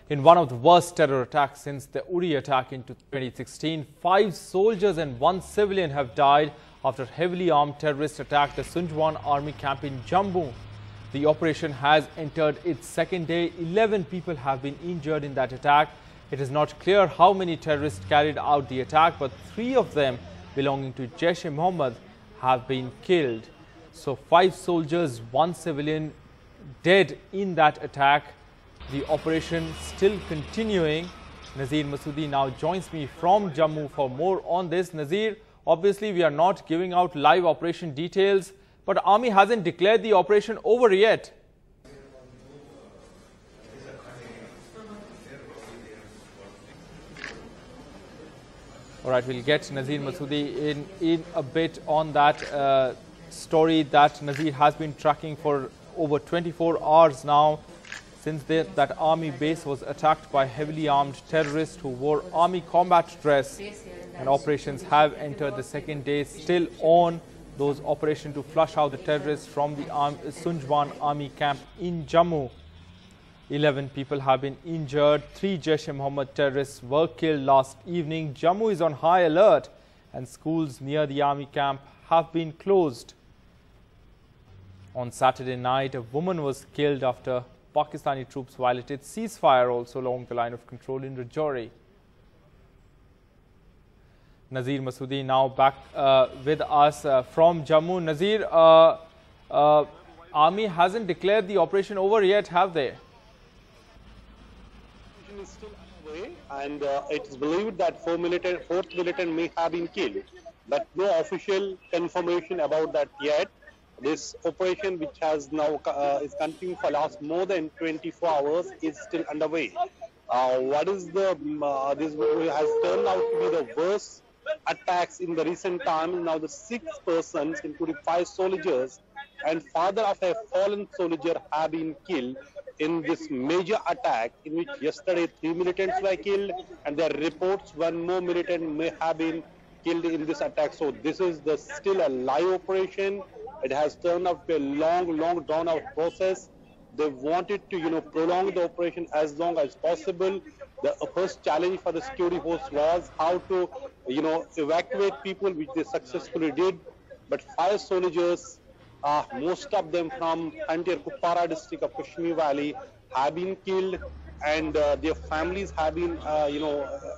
In one of the worst terror attacks since the Uri attack in 2016, 5 soldiers and 1 civilian have died after heavily armed terrorists attacked the Sunjuwan Army camp in Jammu. The operation has entered its second day. 11 people have been injured in that attack. It is not clear how many terrorists carried out the attack, but 3 of them belonging to Jaish-e-Mohammed have been killed. So 5 soldiers, 1 civilian dead in that attack. The operation still continuing. Nazir Masoodi now joins me from Jammu for more on this. Nazir, obviously we are not giving out live operation details, but Army hasn't declared the operation over yet. All right, we'll get Nazir Masoodi in a bit on that story that Nazir has been tracking for over 24 hours now, since that army base was attacked by heavily armed terrorists who wore army combat dress, and operations have entered the second day, still on those operations to flush out the terrorists from the Sunjuwan Army camp in Jammu. 11 people have been injured. 3 Jaish-e-Mohammed terrorists were killed last evening. Jammu is on high alert and schools near the army camp have been closed. On Saturday night, a woman was killed after Pakistani troops violated ceasefire also along the line of control in Rajouri. Nazir Masoodi now back with us from Jammu. Nazir, Army hasn't declared the operation over yet, have they? Is still underway, and it is believed that 4th militant may have been killed, but no official confirmation about that yet. This operation, which has now is continuing for last more than 24 hours, is still underway. What is the this has turned out to be the worst attacks in the recent time. Now the 6 persons, including 5 soldiers and father of a fallen soldier, have been killed in this major attack, in which yesterday 3 militants were killed, and there are reports 1 more militant may have been killed in this attack. So this is still a live operation. It has turned out to be a long drawn out process. They wanted to, prolong the operation as long as possible. The first challenge for the security force was how to, evacuate people, which they successfully did. But 5 soldiers, most of them from Kupwara district of Kashmir Valley, have been killed, and their families have been,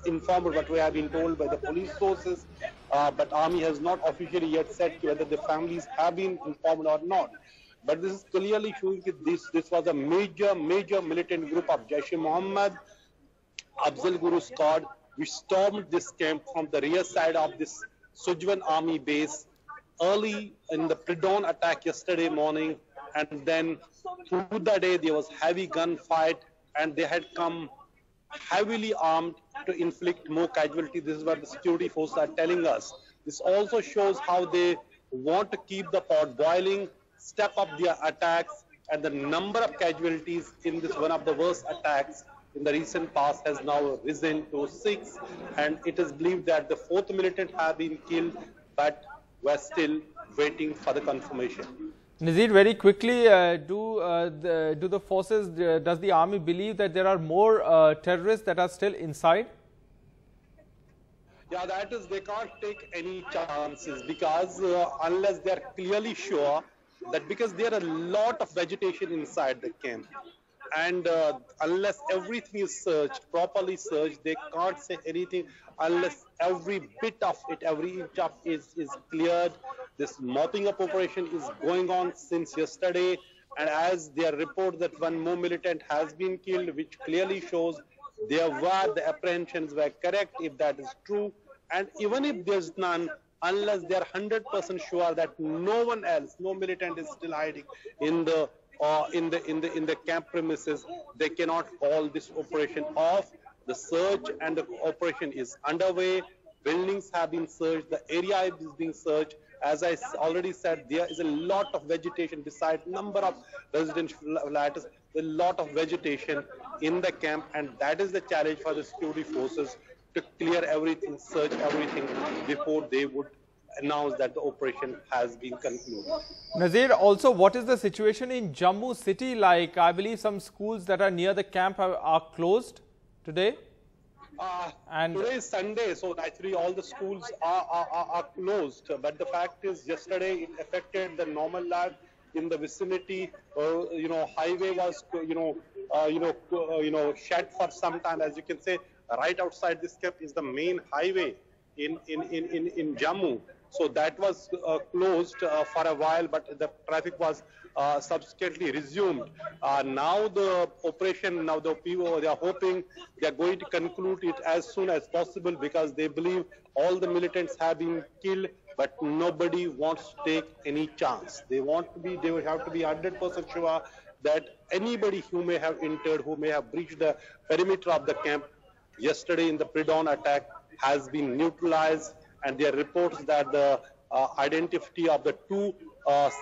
informed what we have been told by the police sources. But Army has not officially yet said whether the families have been informed or not. But this is clearly showing that this was a major militant group of Jaish-e-Mohammed, Afzal Guru squad, which stormed this camp from the rear side of this Sunjuwan Army base early in the pre-dawn attack yesterday morning, and then through the day there was heavy gunfight, and they had come heavily armed to inflict more casualties. This is what the security forces are telling us. This also shows how they want to keep the pot boiling, step up their attacks, and the number of casualties in this one of the worst attacks in the recent past has now risen to 6, and it is believed that the 4th militant have been killed, but we're still waiting for the confirmation. Nazir, very quickly, do the forces, does the army believe that there are more terrorists that are still inside? Yeah, that is, they can't take any chances, because unless they are clearly sure that, because there are a lot of vegetation inside the camp, and unless everything is properly searched, they can't say anything unless every bit of it, every inch of it is cleared. This mopping up operation is going on since yesterday, and as their report that 1 more militant has been killed, which clearly shows the apprehensions were correct, if that is true. And even if there's none, unless they are 100% sure that no one else, no militant is still hiding in the camp premises, they cannot call this operation off. The search and the operation is underway. Buildings have been searched. The area is being searched. As I already said, there is a lot of vegetation besides number of residential flats, a lot of vegetation in the camp, and that is the challenge for the security forces, to clear everything, search everything before they would announced that the operation has been concluded. Nazir, also, what is the situation in Jammu city like? I believe some schools that are near the camp are closed today. And today is Sunday, so naturally all the schools are closed. But the fact is, yesterday it affected the normal life in the vicinity. Highway was shut for some time. As you can say, right outside this camp is the main highway in Jammu. So that was closed for a while, but the traffic was subsequently resumed. Now the operation, now the people, they are hoping they are going to conclude it as soon as possible, because they believe all the militants have been killed, but nobody wants to take any chance. They will have to be 100% sure that anybody who may have entered, who may have breached the perimeter of the camp yesterday in the pre-dawn attack has been neutralized, and there are reports that the identity of the two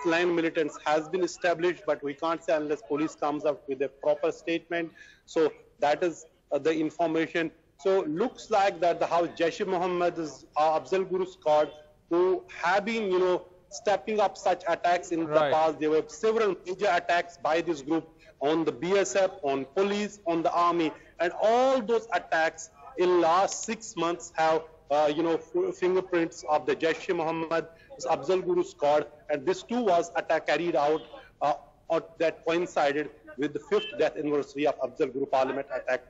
slain militants has been established, but we can't say unless police comes up with a proper statement. So that is the information. So looks like that the how Jaish-e-Mohammed is Afzal Guru squad, who have been, stepping up such attacks in the past. There were several major attacks by this group on the BSF, on police, on the army, and all those attacks in last 6 months have fingerprints of the Jaish-e-Mohammed, Afzal Guru squad, and this too was attack carried out that coincided with the 5th death anniversary of Afzal Guru Parliament attack.